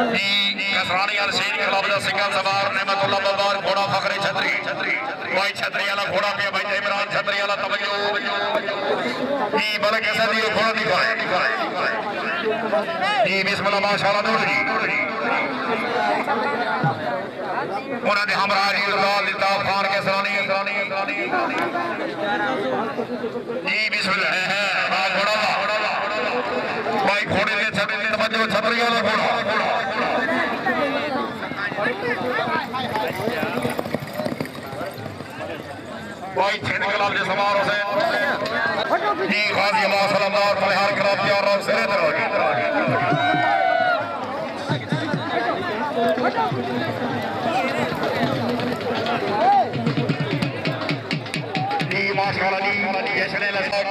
कसरानी अल Sheikh club दा single सवार नेमतुल्लाह बलवार घोड़ा फखरे छतरी भाई छतरी वाला घोड़ा पे भाई इमरान छतरी वाला तवज्जो ई बड़े कैसा दियो घोड़ा दिखाए ई बिस्मिल्लाह माशाअल्लाह नूर जी उन्होंने हमरा जी लाल इल्ताफ खान कसरानी ई बिस्मिल्लाह है घोड़ा भाई घोड़े के छतरी तवज्जो छतरी वाला घोड़ा भाई छेड़ कलाम के सवार हुसैन जी गाजी अल्लाह सलामदार मलहार कलाम के और सिरे दरोगी जी माशाअल्लाह जी यशने लसाक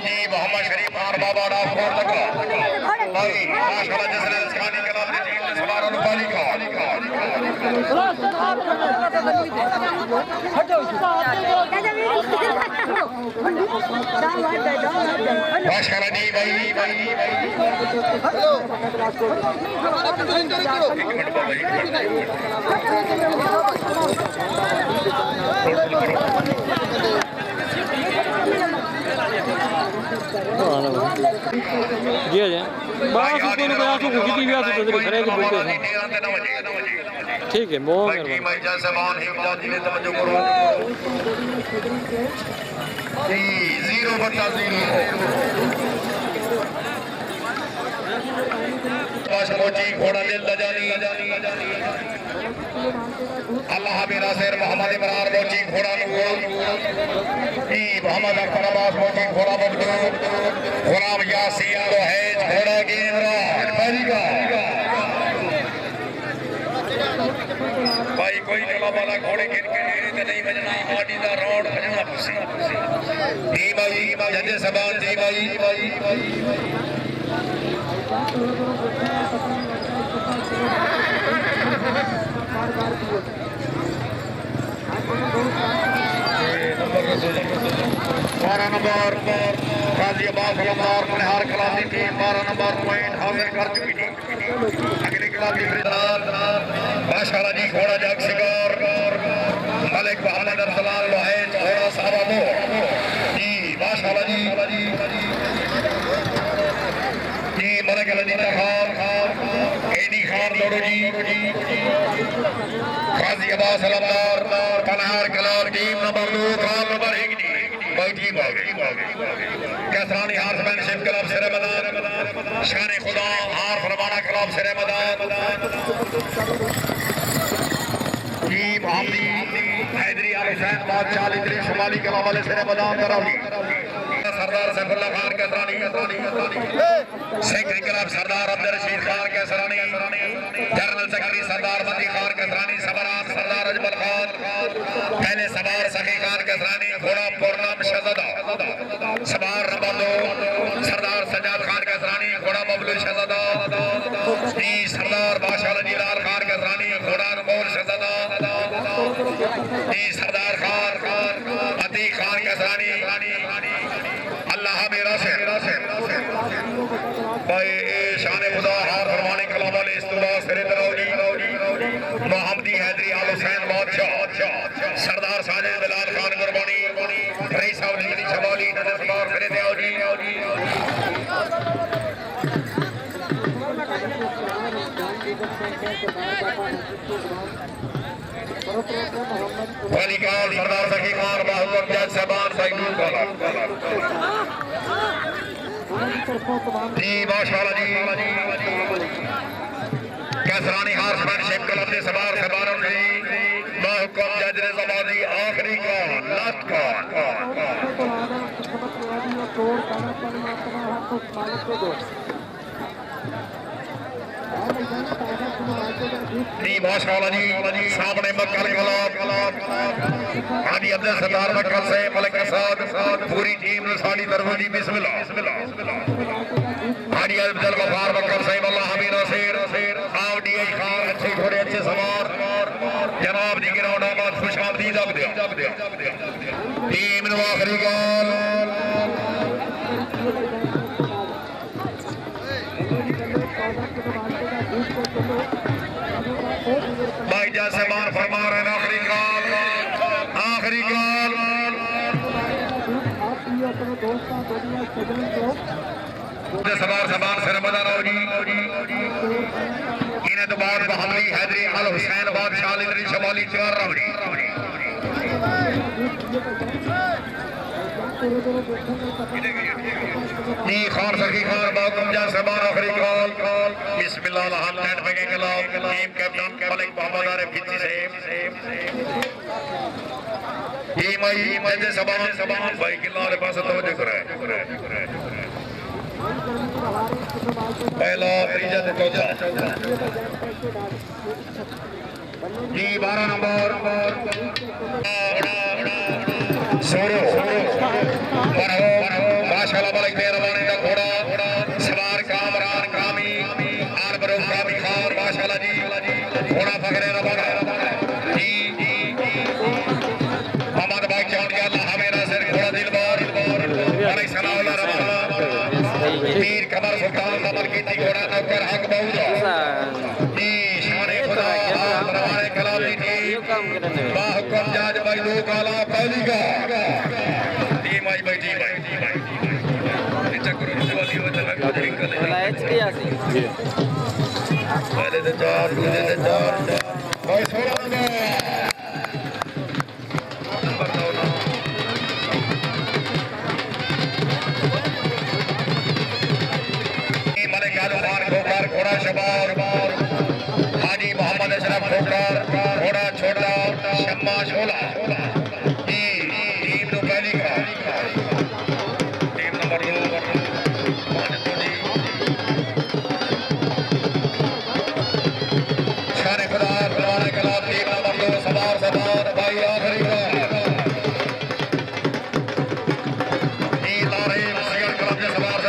जी मोहम्मद शरीफ खान बाबा डाफ कोर लगा भाई माशाअल्लाह जसने लसकानी कलाम के टीम सवार और बाली का माशाअल्लाह जी भाई जी अजय बात को कितनी भी आती तो खड़े के बोलते हैं ठीक है बहुत मेहरबानी जी 0/0 मोची घोड़ा दिल लजानी अल्लाह मेरा शेर मोहम्मद इमरान मोची घोड़ा जी मोहम्मद अख्तर अब्बास मोची घोड़ा मखदूम गुलाम यासीन लोहेज घोड़ा की इमरान भाई कोई कला वाला घोड़े के नहीं बजना आडी दा रोड बजना खुशी जी भाई जजे सबान जी भाई बारह नंबर गाजी अब्बास सलामदार मलहार कलाम की टीम 12 नंबर पॉइंट हासिल कर चुकी थी अगली कलाम की माशाअल्लाह जी घोड़ा जग शिकार मलिक मोहम्मद अरसलान लोहेज घोड़ा साहबा मोर जी माशाअल्लाह जी मलिक लदीना खान एडी खान लोडो जी गाजी अब्बास सलामदार मलहार कलाम टीम नंबर 2 खान नंबर 1 जी भाई टीम आ गई कसरानी हार्समैनशिप क्लब सिरे मैदान शान खुदा हार फरमाना क्लब सिरे मैदान जी मोहम्मदी हैदरी आल हुसैन बादशाह इतनी शुमाली क्लब वाले सिरे मैदान करावी सरदार सैफुल्लाह खान कसरानी सेक्रेटरी क्लब सरदार अब्दुल रशीद खान कसरानी जनरल सेक्रेटरी सरदार मती खान कसरानी सबरान सरदार अजमल खान पहले सवार सखी खान कसरानी घोड़ा पूर्णम शहजादा सवार नंबर 2 सरदार सजाद खान कसरानी घोड़ा बबलू शहजादा जी सरदार माशाअल्लाह जी लाल खान कसरानी घोड़ा अनमोल शहजादा जी सरदार खान अतीक खान कसरानी अल्लाह मेरा से भाई शान खुदा हार फरमाने कलाम वाले इस्तुला सिरे दरौली मोहम्मदी हैदरी आल हुसैन बादशाह सरदार साजिद बिलाल खान कुर्बानी रईस साहब लीली शवाली नजर सवार फिरे थे जी वालीकाल सरदार सखी खान बाहुबल जज साहबान साइडूर वाला जी माशाअल्लाह जी कसरानी हार्समैनशिप क्लब के सवार सवारों ने बाहुकम जज ने जमादी आखिरी का लास्ट का जी माशाअल्लाह जी सामने मक्कल कलाम हाजी अब्दुल सरदार मक्कल से मलिक साद पूरी टीम ने साड़ी तरफ जी बिस्मिल्लाह हाजी अब्दुल गफार मक्कल से अल्लाह हमीरा शेर आओ डीएच खान अच्छे घोड़े अच्छे सवार जनाब दी ग्राउंड आबाद खुशामदीद अब दे टीम ने आखिरी गोल भाई जैसे मान फरमा रहे हैं आखिरी काल सवार से रमजान जी इन्हें तो बाद बहादुरी हैदरी अल हुसैन बादशाह अली शमाली चार रावड़ी जी खान सखी खान बागम जैसे मान आखिरी काल बिस्मिल्लाह लैंड पे कलाम टीम कैप्टन मलिक मोहम्मद आरिफ खिची से जैसे सबान भाई किला पास तवज्जो करे पहला त्रीजा ते चौथा जी 12 नंबर सोरो माशाल्लाह मलिक मेहरबानी का घोड़ा सवार कामरान कामी आर बरो कामी खान माशाल्लाह जी घोड़ा फखरे रवाना जी मोहम्मद भाई चौन के अल्लाह मेरा सिर घोड़ा दिलबार मलिक सनाउल्लाह रवाना मीर कमर सुल्तान कमर की घोड़ा नौकर हक बहुदा जी शान खुदा रवाने कलाम जी बाहुकम जाज भाई दो काला पहली का जी भाई चक्कर वाली वजह पहले तो चार दूसरे तो चार भाई 16 घोड़ा शबार हाजी मोहम्मद अशरफ खोकर घोड़ा छोटा शम्मा शोला जी टीम तो पहली का टीम नंबर 2 शान खुदा फरमाने कलाम टीम नंबर 2 सवार भाई आखिरी का जी लारे सैयद कलाम के सवार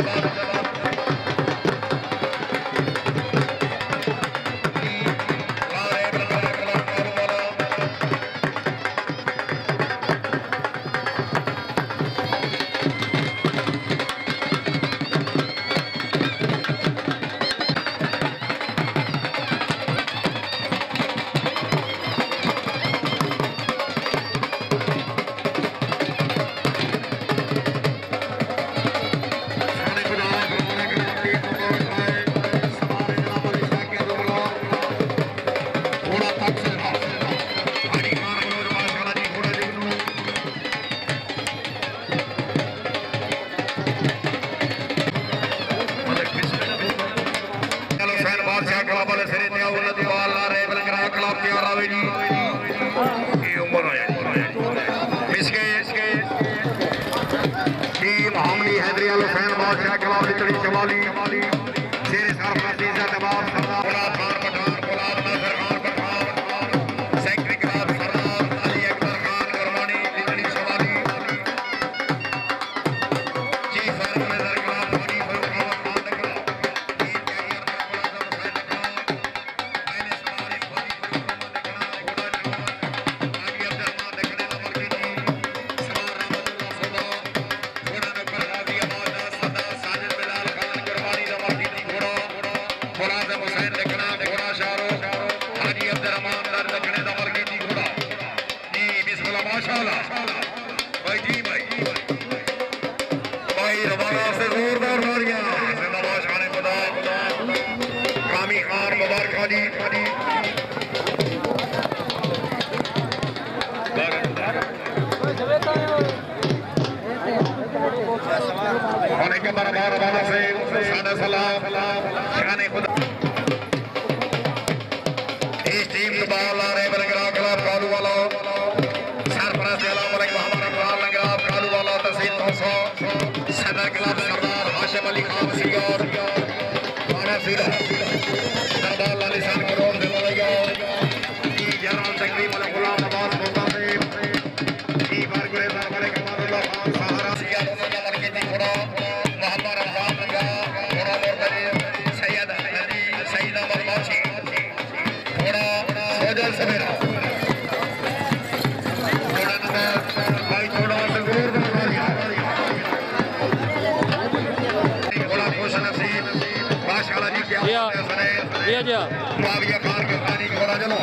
Yeah. बाविया खान के पानी घोड़ा चलो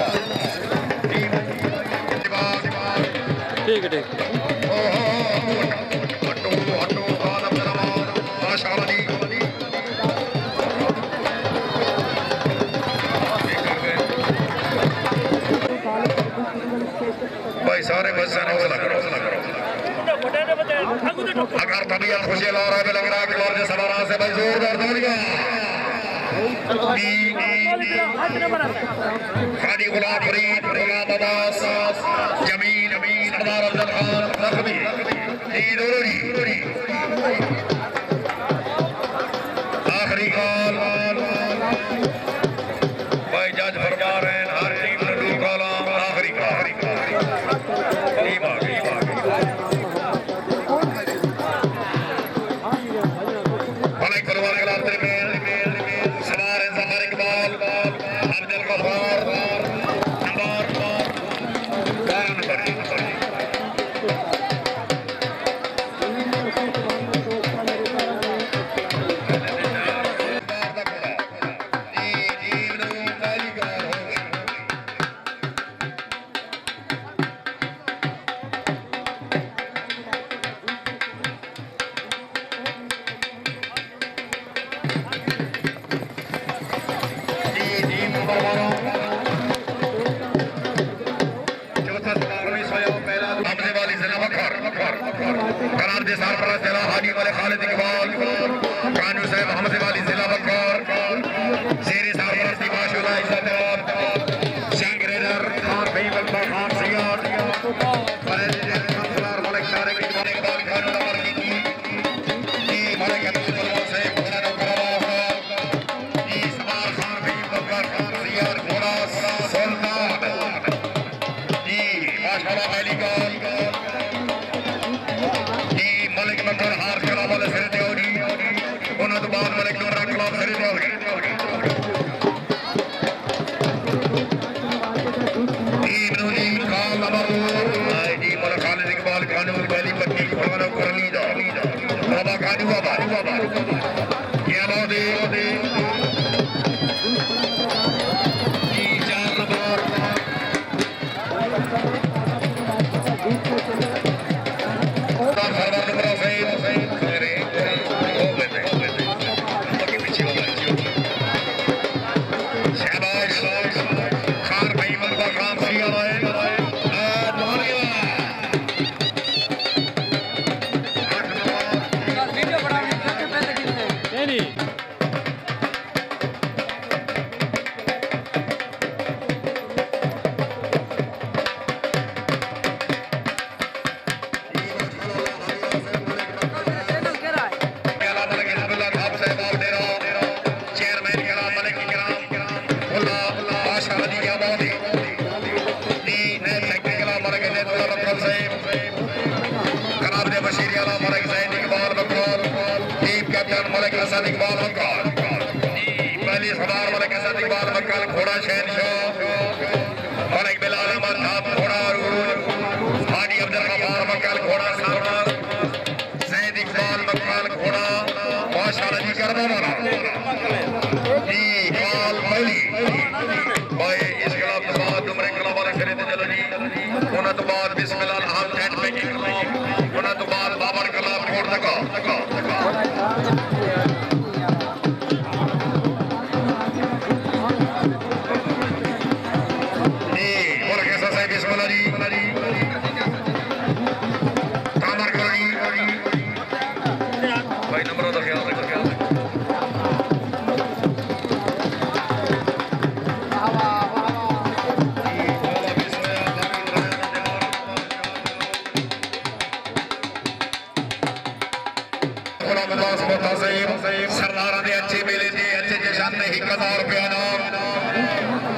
ठीक है ठीक हटो हटो कालम जनाब माशाअल्लाह जी भाई सारे बस से हौसला करो अगर तबीयत खुशी ला रहा है लग रहा है कि और सवारा से भाई जोरदार दौड़िया खादी गुलाब फरीद गुलाब अब्बास जमीन सरदार अफजल खान लखवी दोनों आखिरी कॉल भाई जज फरमा रहे हैं हर टीम ने दो कॉल आखिरी टीम आ गई भले करवा के लाते में सवार है जफर इकबाल अब्दुल गफ्फार नंबर हाजी वाले खालिद इकबाल कानू साहब मोहम्मद वाली जिला बकर शेरे साहब दिमाशुल्लाह इज्जतदार शंकरेदर खान भाई बल्बा खान सियार president councillor Malik Tariq Iqbal Khan number की मलिक अब्दुल रऊफ से घोड़ा नौकरवा इसमार खान भाई बल्बा खान सियार घोड़ा सुल्तान माशाल्लाह अली गॉल मकर हार खेला वाले सिर देवरी उन्होंने तो बाद मलिक नूर खिलाफ सिर देवरी टीम नूनी काल नंबर आईडी मलिक खालिद इकबाल कानून पहली पत्नी फरमानो कर ली जा बाबा कानू बाबा क्या बात है चार नंबर इकबाल मक्काल पहली सवार मलिक असद इकबाल मक्काल घोड़ा शहनशाह मलिक बिलाल अहमद साहब घोड़ा हाजी अब्दुल गफ्फार मक्काल घोड़ा सरवर सैयद इकबाल मक्काल घोड़ा माशाअल्लाह जी करना वाला जी काल पहली भाई इस खिलाफ तो बाद उम्र खिलाफ वाले खरीद चलो जी उन्हें तो बाद बिस्मिल्लाह हाथ टेंट पे की खिलाफ उन्हें तो बाद बाबर खिलाफ छोड़ सका भाई नंबरों का ख्याल रखो सरदार ने अच्छे मेले थे अच्छे जश्न में 1000 रुपया नाम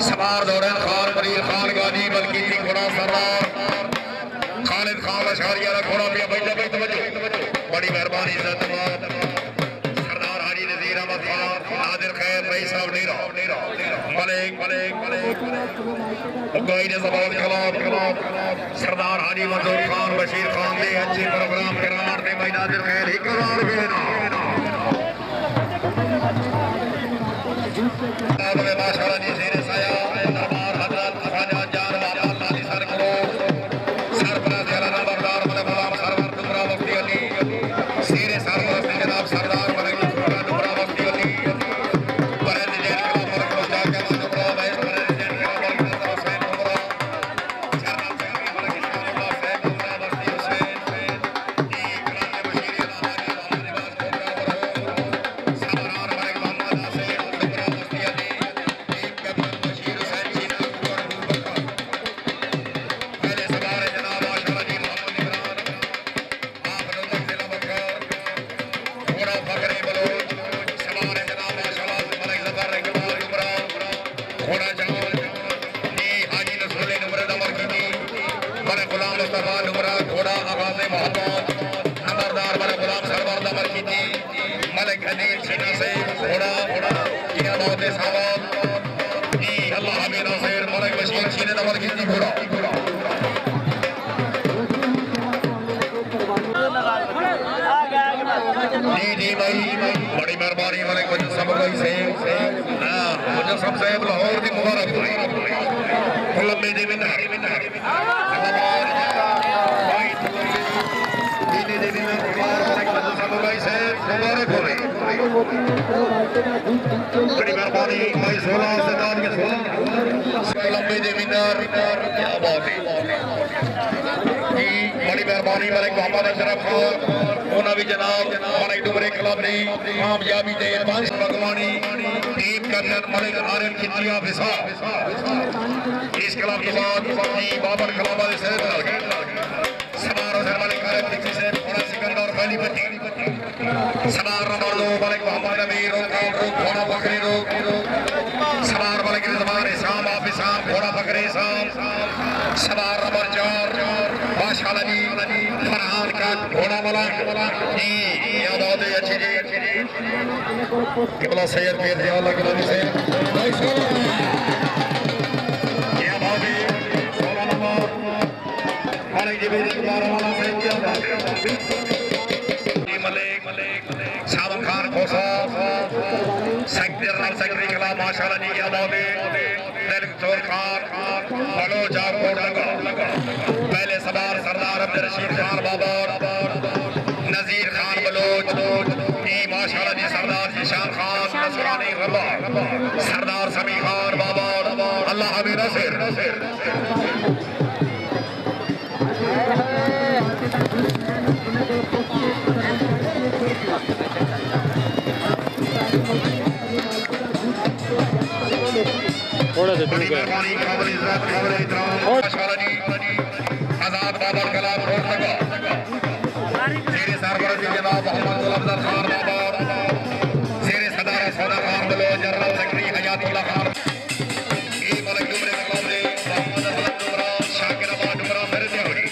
सवार दौरान खान फरीद खान गाजी बल्कि घोड़ा सरदार खालिद खान अशकारिया घोड़ा पिया बैठा भाई तवज्जो बड़ी मेहरबानी सरदार हाजी नजीर अहमद खान नादिर खैर भाई साहब नेरा मलिक गाइड जबान खिलाफ सरदार हाजी मंजूर खान बशीर खान ने अच्छे प्रोग्राम करार दे भाई नादिर खैर 1000 रुपया माशाअल्लाह जी शेर साया दरबार हजरत ख्वाजा जान बाबा लाली सर को सरपरस्त जलाल नंबरदार मने गुलाम सरवर डुमरा मुफ्ती अली शेर सरपरस्त जनाब सरदार मने डुमरा मुफ्ती अली प्रेसिडेंट का मुर्तजा के डुमरा भाई प्रेसिडेंट का मुर्तजा हुसैन डुमरा जनरल सेक्रेटरी मने इस्लामुल्लाह हुसैन डुमरा मुफ्ती हुसैन जी कलाम बशीर हमारे लिबास डुमरा सबरार मने मोहम्मद हसन डुमरा मुफ्ती अली टीम कैप्टन बशीर हुसैन जी नागपुर पहले सवार जनाब माशाअल्लाह जी मोहम्मद इमरान आप लोग जिला बकर घोड़ा फकरे बलोच सवार जनाब माशाअल्लाह मलिक जफर इकबाल डुमरा घोड़ा जहां जी हाजी नसरुल डुमरा नंबर की मने गुलाम मुस्तफा डुमरा घोड़ा आगाज़ मोहम्मद नंबरदार मने गुलाम सरवर नंबर की मलिक खलील सीना से घोड़ा जिया बहुत साहब जी अल्लाह हमें नासिर मलिक बशीर सीने नंबर की घोड़ा जी भाई बड़ी मेहरबानी मलिक वजह सब भाई से हां वजह सब साहब लाहौर की मुबारक भाई लंबे दे विनर भाई दीदी देवी में मलिक वजह सब भाई से मुबारक हो बड़ी मेहरबानी भाई 16 सरदार के 16 लंबे दे विनर क्या बात है जी बड़ी मेहरबानी मलिक मोहम्मद अशरफ खान ਉਹਨਾਂ ਵੀ ਜਨਾਬ ਮਲਿਕ ਡੁਮਰੇ ਕਲੱਬ ਦੀ ਕਾਮਯਾਬੀ ਦੇ ਪੰਜ ਭਗਵਾਨੀ ਟੀਮ ਕੈਪਟਨ ਮਲਿਕ ਆਰਨ ਖਿੱਚੀਆਂ ਵਿਸਾ ਇਸ ਕਲੱਬ के बाद जी बाबर कलाबा ਦੇ ਸਹਿਤ ਨਾਲ समारोह से मलिक आरिफ खिची से घोड़ा सिकंदर पहली पट्टी सवार नंबर 2 मलिक मोहम्मद अमीर घोड़ा बकरी सवार मलिक रिजवान इसाम आप इसाम घोड़ा बकरी इसाम सवार नंबर 4 माशाअल्लाह जी फरहान का घोड़ा मलक जी ये बहुत ही अच्छी जी किबला सैयद पीर जी अल्लाह के नाम से ये बहुत ही 16 नंबर मलिक जी भी वाला से क्या बात है मलिक सावन खान खोसा सेक्रेटरी कला माशाअल्लाह जी क्या बात है दिलचोर खान बलोच कोट लगा पहले सवार सरदार अब्दुल रशीद खान बाबर नजीर खान बलोच जी माशाअल्लाह जी सरदार जीशान खान नसरानी रबा सरदार समी खान बाबर अल्लाह हमें नसीर थोड़ा से टूट गया आजाद बाबर कलाम रोड लगा शेर सरवर जनाब मोहम्मद अफजल खान बाबर शेर सदार सौदा खान बलो जनरल सेक्रेटरी हयातुल्लाह खान ये मलिक डुमरे कलाम ने मोहम्मद अफजल डुमरा शाकिराबाद डुमरा फिर देवड़ी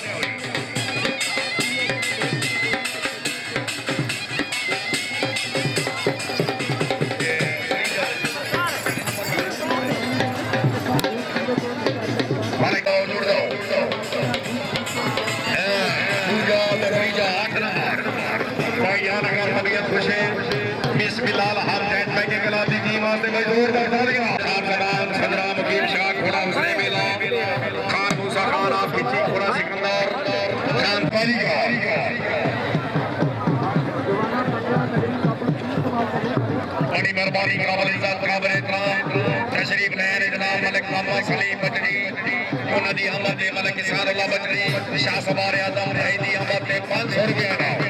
बिलाल हर टेंट में के गला दी टीम आते भाई जोरदार तालियां खान सलाम सदरा मुकीम शाह घोड़ा उसने मिला खान मूसा खान आपकी चीख घोड़ा सिकंदर खान पाली का बड़ी मेहरबानी काबिल इज्जत काबिल एहतराम तशरीफ लाए जनाब मलिक मोहम्मद सलीम बटरी उन्होंने अहमद मलिक इसादुल्लाह बटरी शाह सवार आजम रहीदी अहमद ने 500 रुपया इनाम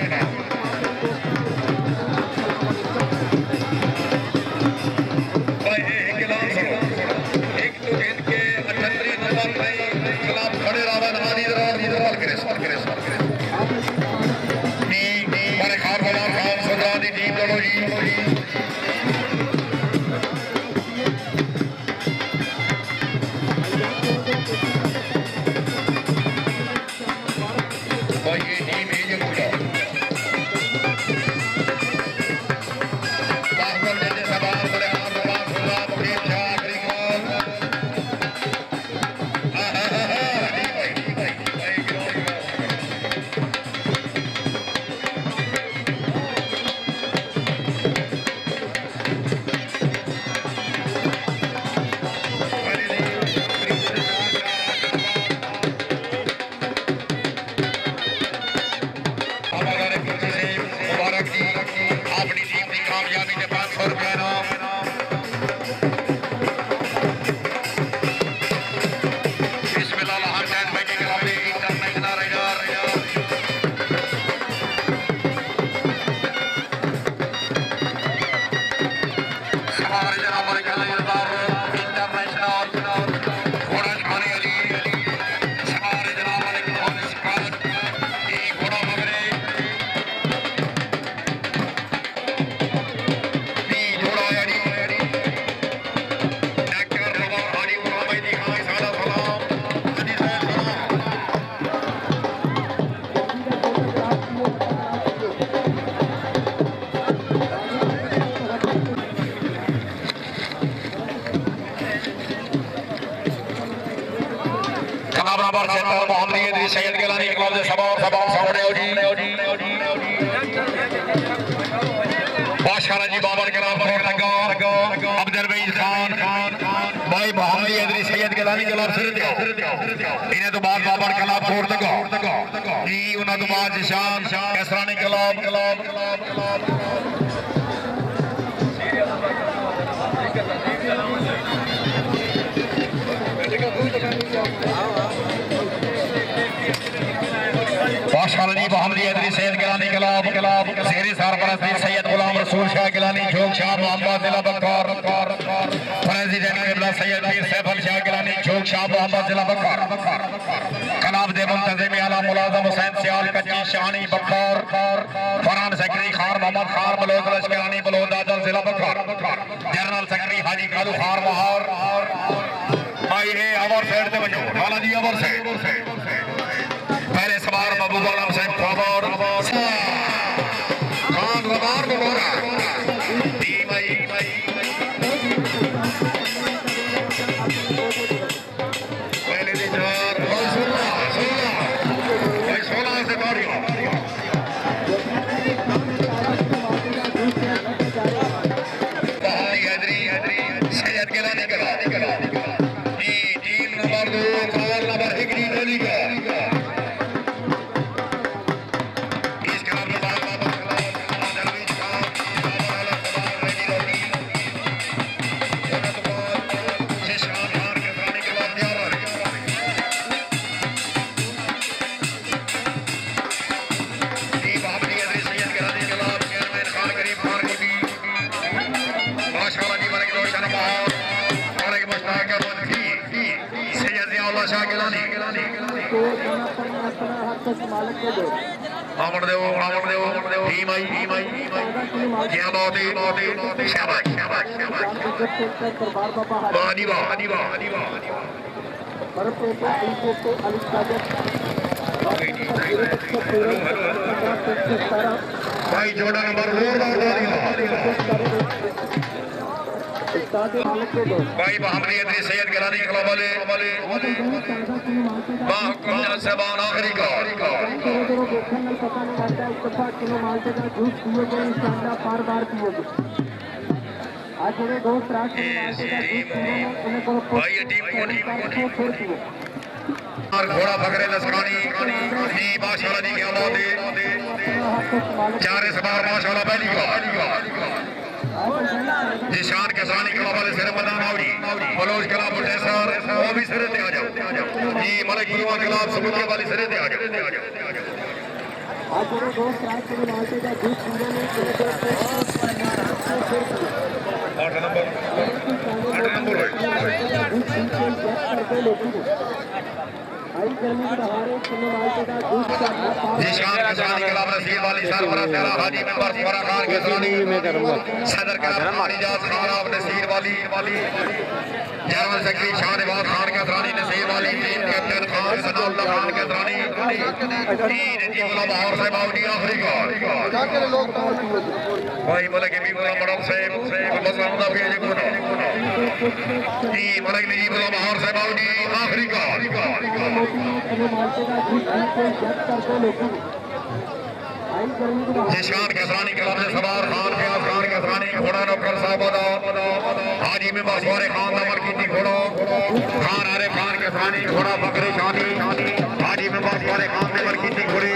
नंबर 77 मोहम्मद इदरीस सैयद गिलानी क्लब से सवार सामने हो जी बादशाह जी बाबर के नाम पर लगा अब्दुल वहीद खान भाई मोहम्मद इदरीस सैयद गिलानी क्लब सिर दियो इन्हें तो बाद बाबर क्लब छोड़ दगा जी उन्हें तो बाद निशान कैसरानी क्लब बादशाह जी मोहम्मद इदरीस सैयद गिलानी क्लब शेरी सरपरस्ती सैयद गुलाम रसूल शाह गिलानी जोग शाह मोहम्मद जिला बकर प्रेसिडेंट किबला सैयद पीर सैफल शाह गिलानी जोग शाह मोहम्मद जिला बकर कनाब दे मुंतजिम आला मुलाजम हुसैन सियाल कच्ची शानी बकर फरहान सेक्रेटरी खान मोहम्मद खान बलोच लश्करानी बलोच दादल जिला बकर जनरल सेक्रेटरी हाजी कालू खान महार भाई ये अवर साइड से बजो वाला जी अवर साइड पहले सवार बाबू गुलाम साहब खबर खान रबार बोरा दी भाई पहले दिन 16 से बारी सैयद गिलानी करा टीम नंबर 2 कॉल नंबर 1 नीली का क्या बात है शाबाश भाई जोड़ा नंबर भाई मोहम्मद इदरीस सैयद गिलानी क्लब वाले साहबान आखिरी का भाई ये टीम और घोड़ा बकरे लश्करानी जी माशाल्लाह जी क्या बात है चारे सवार माशाल्लाह पहली का निशान कैसरानी क्लब वाले सिर मदान आवड़ी बलोच क्लब उठेसर वो भी सिरे पे आ जाओ जी मलिक गुरुआ क्लब सबूत वाली सिरे पे आ जाओ निशान कैसरानी क्लब रसीद वाली सरबराह तेरा हाजी मेंबर फरा खान कैसरानी सदर का इजाज खान आप नसीर वाली जनरल सेक्रेटरी शाहनवाज खान कैसरानी नसीर वाली टीम कैप्टन खान सनाउल्लाह खान कैसरानी तीन जीवला बहार साहब आवड़ी आखिरी का भाई मलक भी बोला बड़ा साहब मसला मुदा भी है कोना जी मलक ने जीवला बहार साहब आवड़ी आखिरी का निशान कैसरानी क्लब से सवार खान प्याज खान कैसरानी घोड़ा नौकर साहब हाजी में बासवारे खान नंबर की घोड़ा खान आरे खान कैसरानी घोड़ा बकरे शानी हाजी में बासवारे खान नंबर की घोड़ी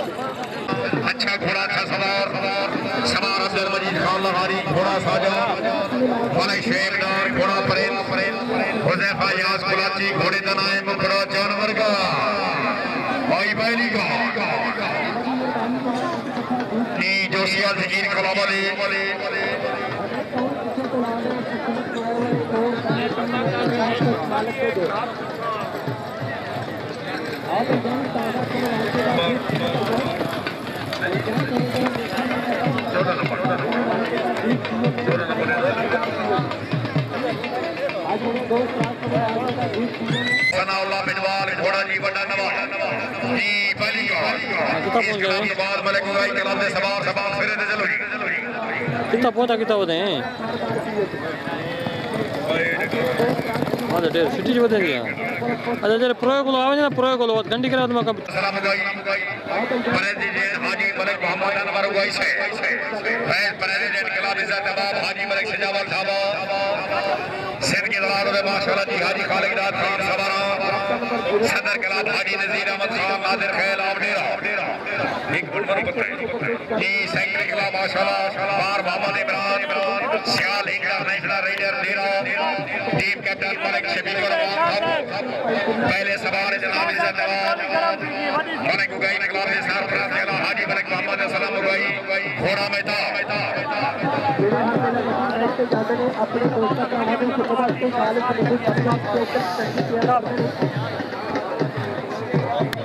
अच्छा घोड़ा था सवार अब्दुल मजीद खान लहारी घोड़ा साजा शेबदार घोड़ा परेल हुज़ैफा यास कुलाची घोड़े का नाम मुखड़ा जानवर का भाई बैली का जोशिया जकीर कलामले सनाउल्लाह बिनवाल घोड़ा जी बड़ा नवाज जी पहली के बाद मलिक उगाई कलाम दे सवार फिरे दे चलो कितना पहुंचा कितना होते हैं हाँ तो डेढ़ सिटी जो बताएंगे अच्छा जरा प्रयोग लो आवाज़ ना प्रयोग लो घंटी करा तो मैं कब सलाम उगाई प्रेसिडेंट हाजी मलिक मोहम्मद अनवर उगाई से प्रेसिडेंट कलाम इज्जत नवाब हाजी मलिक सजावत साहब सिंध के दलाल में माशाल्लाह जी हाजी खालिद दाद खान सवारा सदर कलाम हाजी नजीर अहमद खान नादिर खैल आवडेरा एक बुलबुल पत्र जी सेक्रेटरी कलाम माशाल्लाह बार मोहम्मद इमरान सियाल इंटरनेशनल रेडर डेरा टीम कैप्टन मलिक शबीर रहमान पहले सवार जनाब इज्जत नवाब मलिक उगाई कलाम के सरफराज कलाम हाजी मलिक मोहम्मद सलाम उगाई घोड़ा मैदान अपने दोस्तों का हमारे सुबह के साल के लिए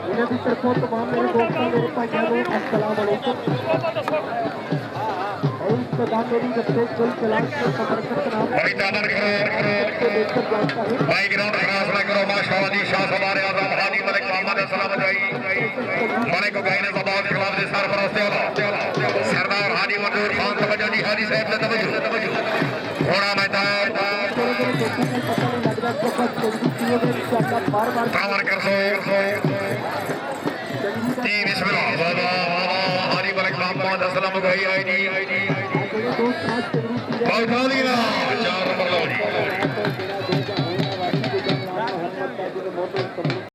इन्हें भी तरफों तमाम मेरे दोस्तों मेरे भाइयों अस्सलाम वालेकुम और इस प्रकार मेरी बच्चे कोई चलान के समर्थक नाम भाई दामन करो भाई ग्राउंड क्रॉस ना करो माशाल्लाह जी शाह हमारे आजम हाजी मलिक मोहम्मद सलाम उगाई मलिक उगाई ने जबात खिलाफ दे सरफराज सरदार हाजी मंजूर खान तवज्जो जी हाजी साहब ने तवज्जो घोड़ा मैदान कावर कर सो जी बिस्मिल्लाह बाबा हाजी मलिक मोहम्मद सलाम उगाई आई जी बहुत गाली ना